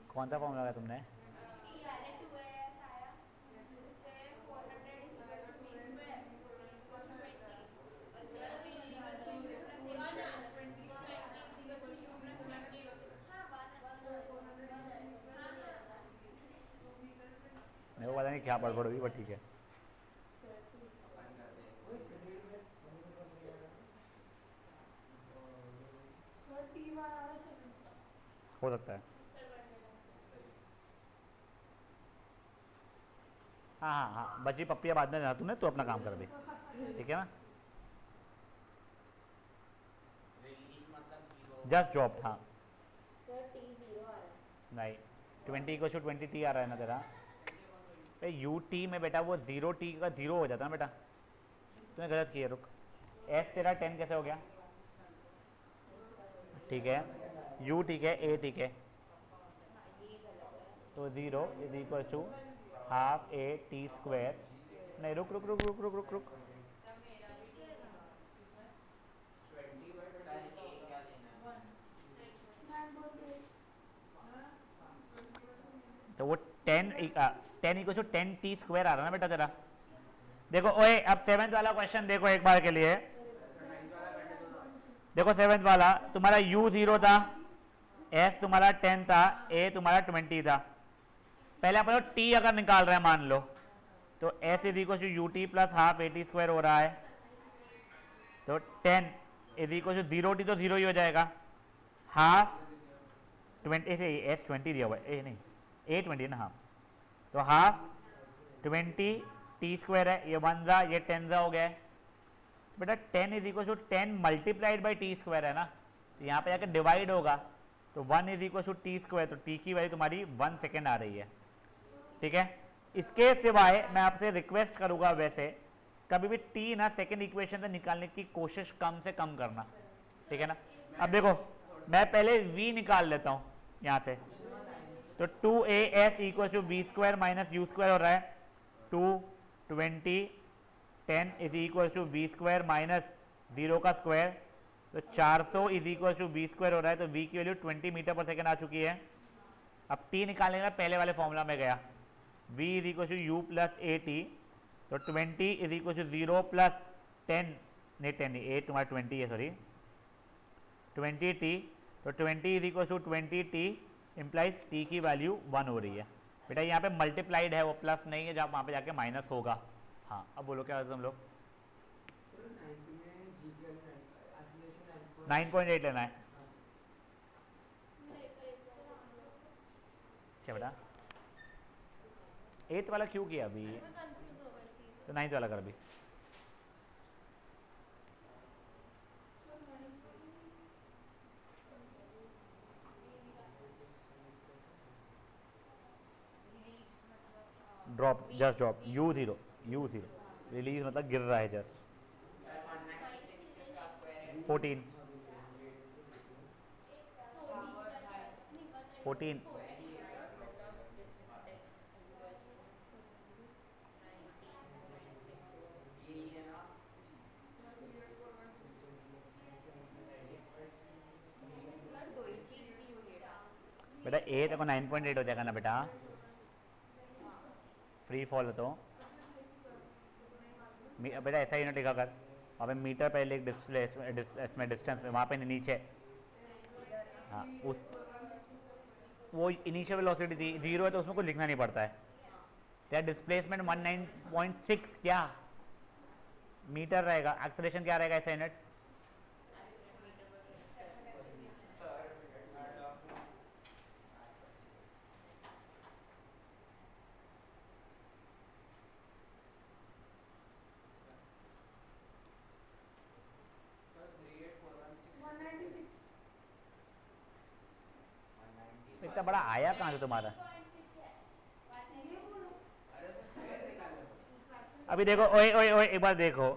कौन सा फॉर्मूला लगाया तुमने? मेरे को पता नहीं क्या पढ़ होगी, बट ठीक है। हो सकता है। हाँ हाँ हाँ, बची पप्पिया बाद में देना तूने, तो अपना काम कर दे, ठीक है ना। जस्ट ड्रॉप, हाँ नहीं, 20 को 20 टी आ रहा है ना तेरा। यू टी में बेटा वो 0 टी का 0 हो जाता है ना बेटा, तूने गलत किया। रुक, एस तेरा 10 कैसे हो गया? ठीक है, यू ठीक है, ए ठीक है, तो 0 is equal to half a t square. नहीं, रुक रुक रुक रुक रुक रुक रुक, तो वो 10 इक्वल टू 10 टी स्क्वायर आ रहा है ना बेटा तेरा। देखो ओए, अब 7th वाला क्वेश्चन देखो एक बार के लिए। देखो 7th वाला तुम्हारा u 0 था, s तुम्हारा 10 था, a तुम्हारा 20 था। पहले अपन लोग t अगर निकाल रहे हैं मान लो, तो s is equal to u t plus half a t square हो रहा है, तो 10 इज इक्वल टू 0 टी, तो 0 ही हो जाएगा, हाफ 20 से s 20 दिया हुआ है, ए नहीं a 20 ना, हाँ, तो हाफ 20 टी स्क्वायर है, ये 1 जा ये 10 जा हो गया है बेटा। 10 is equal to 10 multiplied by t square है ना, तो यहाँ पे जाकर डिवाइड होगा, तो 1 is equal to t square, तो टी की वैल्यू तुम्हारी 1 सेकेंड आ रही है, ठीक है। इसके सिवाय मैं आपसे रिक्वेस्ट करूँगा, वैसे कभी भी टी ना सेकेंड इक्वेशन से निकालने की कोशिश कम से कम करना, ठीक है ना। अब देखो मैं पहले v निकाल लेता हूँ यहाँ से, तो 2as equal to we square minus u square हो रहा है, 220 10 is equal to we square minus 0 का स्क्वायर, तो 400 is equal to we square हो रहा है, तो v की वैल्यू 20 मीटर पर सेकेंड आ चुकी है। अब t निकालने का पहले वाले फॉर्मूला में गया, v is equal to u plus a t, तो 20 इज इक्वल टू 0 प्लस 10 नहीं 10 नहीं, ए तुम्हारा 20 है, सॉरी 20 टी, तो 20 is equal to 20t implies t की वैल्यू 1 हो रही है। बेटा यहाँ पे मल्टीप्लाइड है, वो प्लस नहीं है, जहाँ वहाँ पे जाके माइनस होगा। हाँ अब बोलो क्या तुम लोग? 9.8 लेना है क्या बेटा? 8 वाला क्यों किया अभी? मैं कंफ्यूज हो गई थी। तो 9 वाला कर अभी। Drop, just drop, U0 release मतलब गिर रहा है जस्ट। 14 बेटा 8 को 9.8 हो जाएगा ना बेटा, फ्री फॉल है तो। बेटा ऐसा ही ना टिका कर, वहाँ पे मीटर पहले एक डिस्प्ले इसमें डिस्टेंस में, वहाँ पे नीचे। हाँ उस वो इनिशियल वेलोसिटी थी 0 है तो उसमें कुछ लिखना नहीं पड़ता है। क्या डिस्प्लेसमेंट 19.6 क्या मीटर रहेगा, एक्सेलरेशन क्या रहेगा ऐसा यूनिट? इतना बड़ा आया कहाँ से तुम्हारा? अभी देखो, ओए ओए ओए एक बार देखो,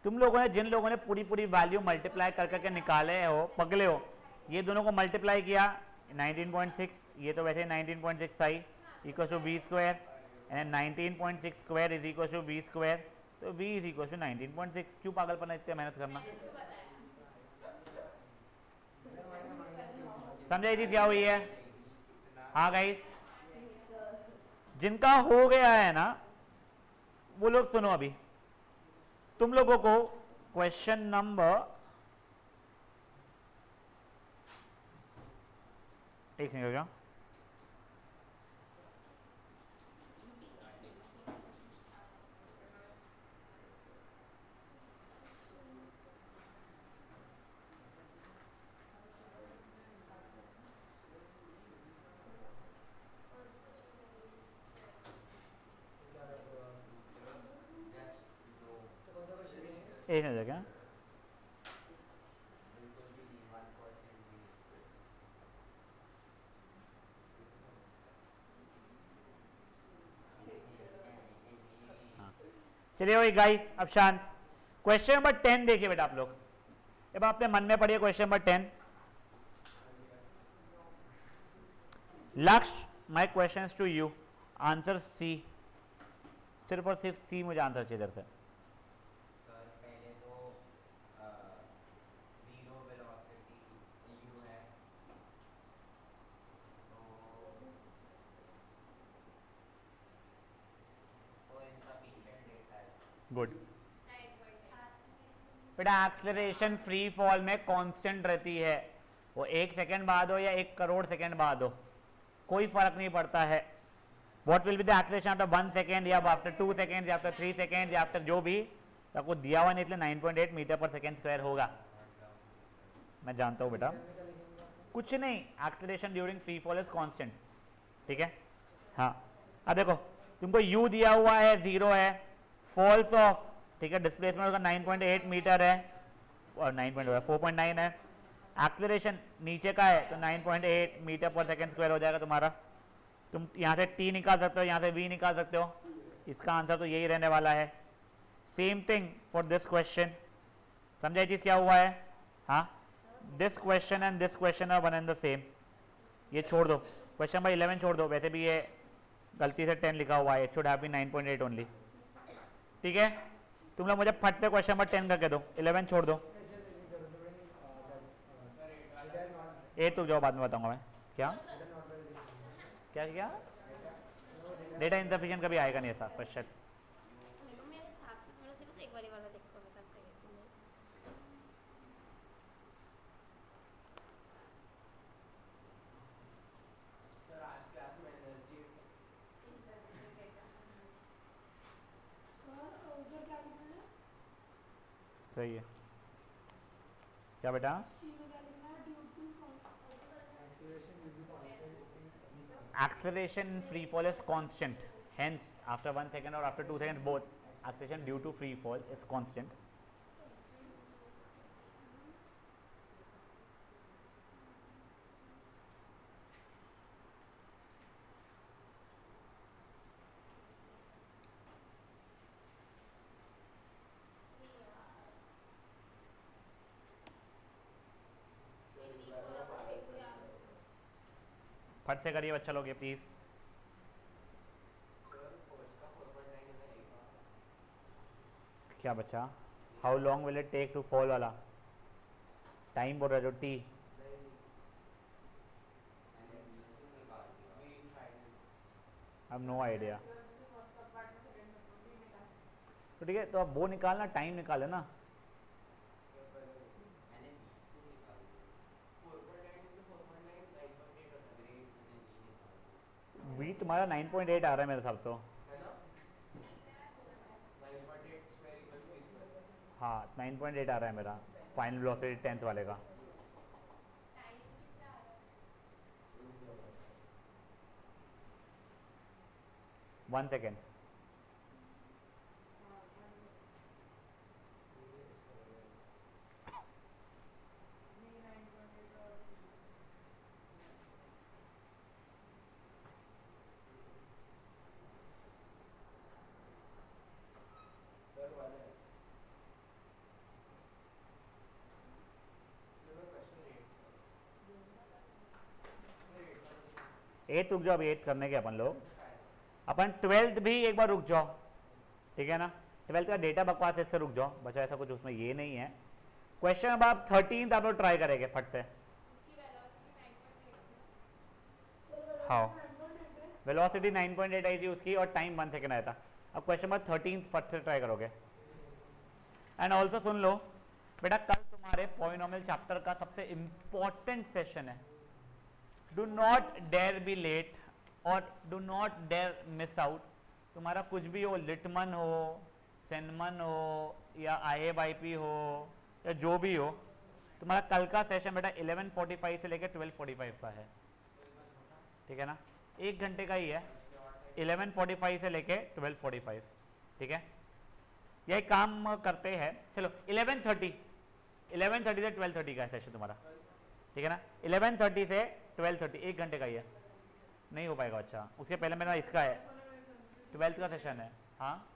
तुम लोगों ने, जिन लोगों ने पूरी पूरी वैल्यू मल्टीप्लाई कर करके निकाले हो, पगले हो, ये दोनों को मल्टीप्लाई किया 19.6, ये तो वैसे 19.6 था ही, equal to we square, and 19.6 square is equal to we square, तो v इज इक्वल टू 19.6। क्यों पागलपन है इतनी मेहनत करना? समझा ये चीज क्या हुई है? हाँ गाइस, जिनका हो गया है ना वो लोग सुनो, अभी तुम लोगों को क्वेश्चन नंबर, एक सेकंड हो गया, एक मिनट क्या? चलिए वही गाइस, अब शांत। क्वेश्चन नंबर 10 देखिए बेटा आप लोग, अब आपने मन में पढ़िए question number 10। Lakshya, my questions to you, answer C, सिर्फ और सिर्फ सी मुझे आंसर चाहिए इधर से। गुड बेटा, एक्सेलरेशन फ्री फॉल में कांस्टेंट रहती है, वो 1 सेकेंड बाद हो या 1 करोड़ सेकेंड बाद हो, कोई फर्क नहीं पड़ता है। What will be the acceleration after 1 second या आफ्टर 2 सेकेंड या आफ्टर 3 सेकेंड या आफ्टर जो भी आपको दिया हुआ नहीं, इसलिए 9.8 मीटर पर सेकेंड स्क्वायर होगा। मैं जानता हूँ बेटा, कुछ नहीं, acceleration during free fall is constant, ठीक है। हाँ अब देखो, तुमको u दिया हुआ है 0 है, फॉल्स ऑफ, ठीक है, डिस्प्लेसमेंट उसका 9.8 मीटर है और 4.9 है, एक्सेलरेशन नीचे का है तो 9.8 मीटर पर सेकेंड स्क्वायर हो जाएगा तुम्हारा। तुम यहाँ से t निकाल सकते हो, यहाँ से v निकाल सकते हो, इसका आंसर तो यही रहने वाला है। Same thing for this question, समझा चीज क्या हुआ है? हाँ, this question and this question are one and the same. ये छोड़ दो, क्वेश्चन नंबर 11 छोड़ दो, वैसे भी ये गलती से 10 लिखा हुआ है, it should have been 9.8 only. ठीक है, तुम लोग मुझे फट से क्वेश्चन नंबर 10 करके दो, 11 छोड़ दो। 8 तो जाओ, बाद में बताऊंगा मैं। क्या क्या क्या डेटा इनसफिशिएंट कभी आएगा नहीं ऐसा क्वेश्चन। मेरे हिसाब से थोड़ा सा बस एक बारी वाला देखो, बता सके तुमने। सर आज क्लास में एनर्जी सही है। क्या बेटा? Acceleration in free fall is constant. Hence, after 1 second or after 2 seconds, both acceleration due to free fall is constant. फट से करिए बच्चा लोग ये प्लीज। क्या बच्चा? How long will it take to fall वाला टाइम बोल रहा है जो T. I have no idea. तो ठीक है, तो अब वो निकालना, टाइम निकाले ना। वी तुम्हारा 9.8 आ रहा है मेरे हिसाब तो। हाँ 9.8 आ रहा है मेरा फाइनल वेलोसिटी 10th वाले का। One second. एथ रुक जाओ, अभी 8th करने के अपन लोग। अपन 12th भी एक बार रुक जाओ, ठीक है ना। 12th का डेटा बकवास है, इससे रुक जाओ बच्चा, ऐसा कुछ उसमें ये नहीं है। क्वेश्चन अब आप 13th आप लोग ट्राई करेंगे फट से। हाँ वेलोसिटी 9.8 आई थी उसकी और टाइम 1 सेकेंड आया था। अब क्वेश्चन नंबर 13th फट से ट्राई करोगे। एंड ऑल्सो सुन लो बेटा, कल तुम्हारे पॉलिनोमियल चैप्टर का सबसे इंपॉर्टेंट सेशन है। Do not dare be late और do not dare miss out. तुम्हारा कुछ भी हो, लिटमन हो, सेनमन हो या IAYP हो या जो भी हो, तुम्हारा कल का सेशन बेटा 11:45 से लेकर 12:45 का है, ठीक है ना। 1 घंटे का ही है, 11:45 से लेके 12:45, ठीक है। यही काम करते हैं। चलो 11:30 से 12:30 का है सेशन तुम्हारा, ठीक है ना। 11:30 से 12:30 1 घंटे का ही है। नहीं हो पाएगा अच्छा, उसके पहले मेरा इसका है 12th का सेशन है। हाँ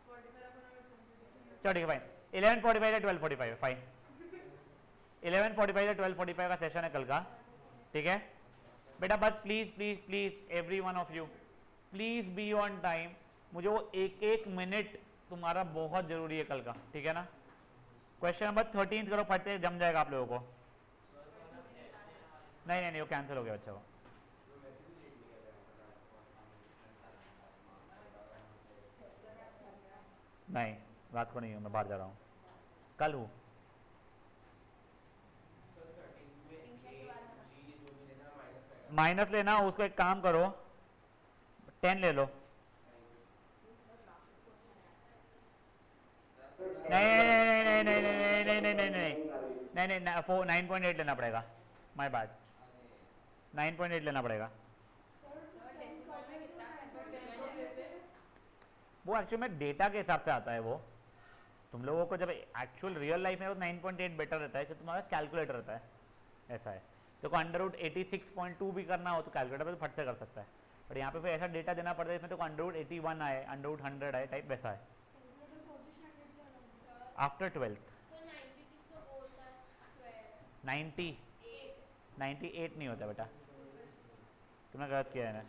चलो ठीक है फाइन। 11:45 से 12:45 फाइन। 11:45 से 12:45 का सेशन है कल का, ठीक है बेटा। But please please please every one of you please be on time. मुझे वो एक मिनट तुम्हारा बहुत जरूरी है कल का, ठीक है ना। क्वेश्चन नंबर 13 करो, फट से जम जाएगा आप लोगों को। नहीं वो कैंसिल हो गया बच्चा को। नहीं रात को नहीं हूँ, मैं बाहर जा रहा हूँ, कल हूँ। माइनस लेना, उसको एक काम करो 10 ले लो। नहीं 9.8 लेना पड़ेगा, माय बैड 9.8 लेना पड़ेगा। वो एक्चुअली में डेटा के हिसाब से आता है। वो तुम लोगों को जब एक्चुअल रियल लाइफ में वो 9.8 बेटर रहता है कि तुम्हारा कैलकुलेटर रहता है, ऐसा है। तो √86.2 भी करना हो तो कैलकुलेटर पे तो फट से कर सकता है, बट यहाँ पे फिर ऐसा डेटा देना पड़ता है इसमें तो √81 आए, √100 आए टाइप वैसा है। आफ्टर 12th 98 नहीं होता बेटा, तुमने गलत किया है ना।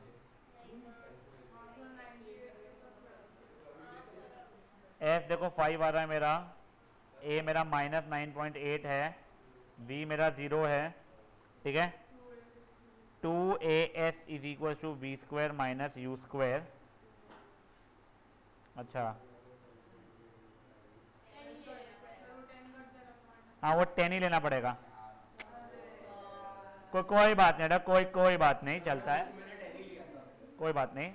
एफ देखो 5 आ रहा है मेरा, ए मेरा -9.8 है, बी मेरा 0 है, ठीक है। 2as is equal to we square minus u square. अच्छा हाँ वो 10 ही लेना पड़ेगा। कोई बात नहीं, कोई बात नहीं, चलता है, कोई बात नहीं।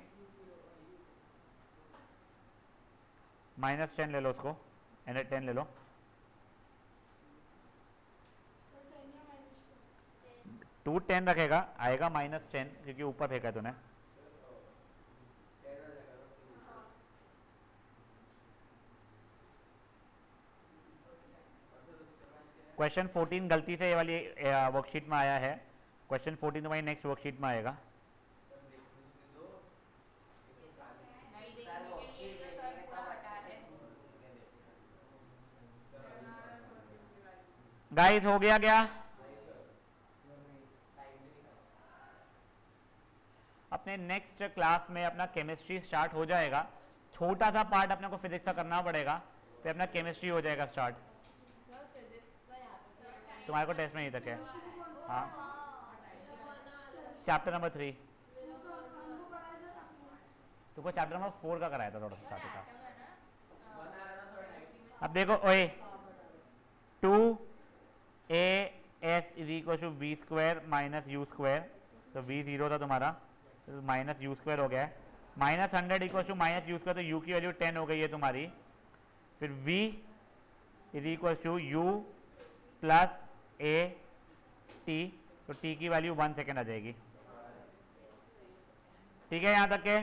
-10 ले लो उसको, 10 ले लो। 2 10 रखेगा, आएगा -10 क्योंकि ऊपर फेंका है तूने। क्वेश्चन 14 गलती से ये वाली वर्कशीट में आया है, क्वेश्चन 14 तुम्हारी नेक्स्ट वर्कशीट में आएगा। गाइस हो गया क्या? अपने नेक्स्ट क्लास में अपना केमिस्ट्री स्टार्ट हो जाएगा, छोटा सा पार्ट अपने को फिजिक्स का करना पड़ेगा, फिर अपना केमिस्ट्री हो जाएगा स्टार्ट। तुम्हारे को टेस्ट में नहीं तक है। हाँ चैप्टर नंबर 3 तुमको चैप्टर नंबर 4 का कराया था थोड़ा सा स्टार्ट का। अब देखो ओए 2as is equal to we square minus u square, तो v 0 था तुम्हारा, तो माइनस यू स्क्वायर हो गया है। -100 equal to minus u square, तो u की वैल्यू 10 हो गई है तुम्हारी। फिर v is equal to u plus a t, तो t की वैल्यू 1 सेकेंड आ जाएगी। ठीक है यहां तक के?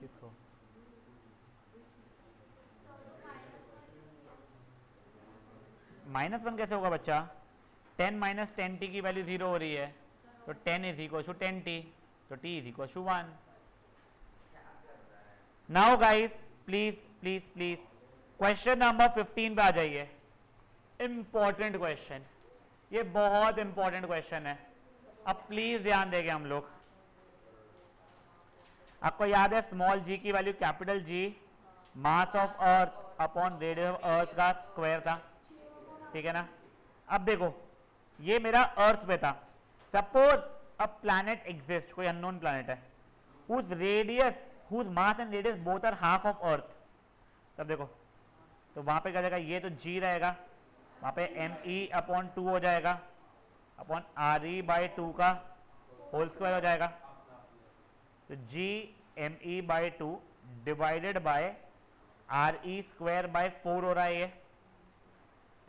किसको? -1 कैसे होगा बच्चा? 10 माइनस 10t की वैल्यू 0 हो रही है, तो 10 इज इक्वल टू 10t, तो t is equal to 1। Now guys please please please question number 15 पे आ जाइए। इंपॉर्टेंट क्वेश्चन, ये बहुत इंपॉर्टेंट क्वेश्चन है, अब प्लीज ध्यान देंगे हम लोग। आपको याद है स्मॉल g की value capital G mass of earth upon radius of earth का स्क्वायर था, ठीक है ना। अब देखो ये मेरा अर्थ पे था, सपोज अ प्लैनेट एग्जिस्ट, कोई अननोन प्लैनेट है, whose radius whose mass and radius both are half of earth. तब देखो तो वहां पे क्या जाएगा, ये तो g रहेगा, वहां पे me अपॉन 2 हो जाएगा, अपॉन re/2 का होल स्क्वायर हो जाएगा, तो g me/2 divided by re²/4 हो रहा है। ये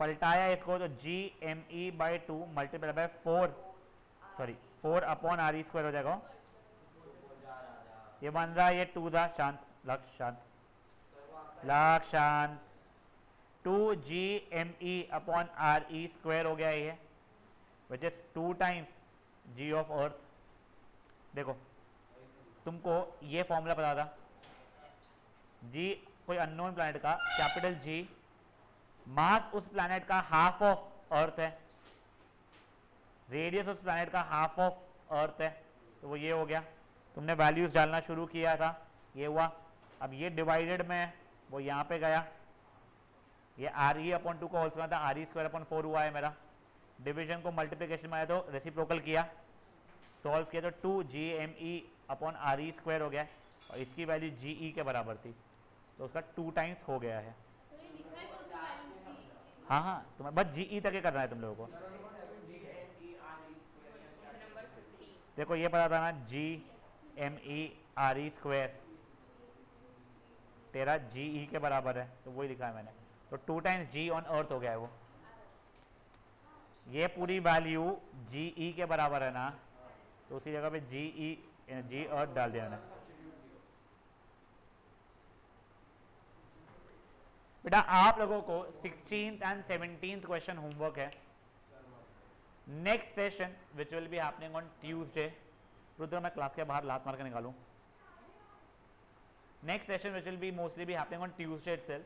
पलटाया इसको, तो g me/2 multiply by 4 upon re² हो जाएगा। ये बन रहा, ये 2 था, शांत लक्ष्य शांत लक्ष्य शांत, 2g me अपॉन re² हो गया ये, which is 2 times g of earth. देखो तुमको ये फॉर्मूला पता था, g कोई अननोन प्लैनेट का कैपिटल G, मास उस प्लैनेट का हाफ ऑफ अर्थ है, रेडियस उस प्लैनेट का हाफ ऑफ अर्थ है, तो वो ये हो गया। तुमने वैल्यूज डालना शुरू किया था, ये हुआ। अब ये डिवाइडेड में वो यहाँ पे गया, ये re/2 का होल स्क्वायर था, re²/4 हुआ है मेरा। डिवीजन को मल्टीप्लिकेशन में आया तो रेसिप्रोकल किया, सॉल्व किया, तो 2g me अपॉन re² हो गया, और इसकी वैल्यू ge के बराबर थी, तो उसका 2 टाइम्स हो गया है। हाँ हाँ तुम्हें बस ge तक ही करना है तुम लोगों को। देखो ये पता था ना, g me re² तेरा ge के बराबर है, तो वही लिखा है मैंने, तो 2 टाइम्स g ऑन अर्थ हो गया है वो। ये पूरी वैल्यू ge के बराबर है ना, तो उसी जगह पे g अर्थ डाल दिया मैंने। बेटा आप लोगों को 16th and 17th question homework है। Next session which will be happening on Tuesday, Rudra मैं क्लास के बाहर लात मार के निकालूं। Next session which will be mostly be happening on Tuesday itself.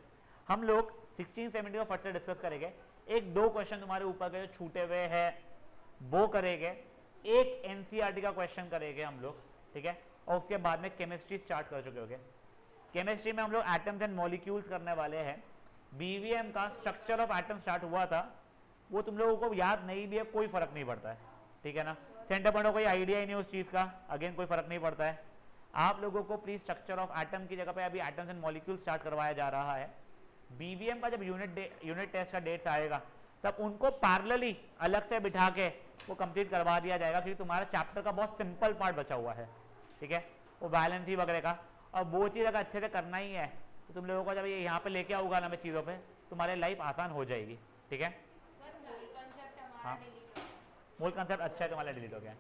हम लोग 16-17 को फट से डिस्कस करेंगे। एक दो क्वेश्चन तुम्हारे ऊपर के जो छूटे हुए हैं वो करेंगे, एक एनसीईआरटी का क्वेश्चन करेंगे हम लोग, ठीक है, और उसके बाद में केमिस्ट्री स्टार्ट कर चुके होंगे। केमिस्ट्री में हम लोग एटम्स एंड मॉलिक्यूल्स करने वाले हैं। बीवीएम का स्ट्रक्चर ऑफ एटम स्टार्ट हुआ था, वो तुम लोगों को याद नहीं भी है, कोई फर्क नहीं पड़ता है, ठीक है ना। सेंटर पॉइंट को कोई आइडिया ही नहीं उस चीज़ का, अगेन कोई फर्क नहीं पड़ता है। आप लोगों को प्लीज स्ट्रक्चर ऑफ एटम की जगह पे अभी एटम्स एंड मॉलिक्यूल स्टार्ट करवाया जा रहा है। बीवीएम का जब यूनिट टेस्ट का डेट्स आएगा तब उनको पैरेलली अलग से बिठा के वो कंप्लीट करवा दिया जाएगा, क्योंकि तुम्हारा चैप्टर का बहुत सिंपल पार्ट बचा हुआ है, ठीक है, वो वैलेंसी वगैरह का। और वो चीज़ अगर अच्छे से करना ही है तो तुम लोगों को जब ये यहाँ पे लेके आऊँगा ना मैं चीज़ों पे, तुम्हारे लाइफ आसान हो जाएगी, ठीक है। सर मूल कंसेप्ट हमारा हाँ। डिलीट हो गया। मूल कंसेप्ट अच्छा है, तुम्हारा डिलीट हो गया।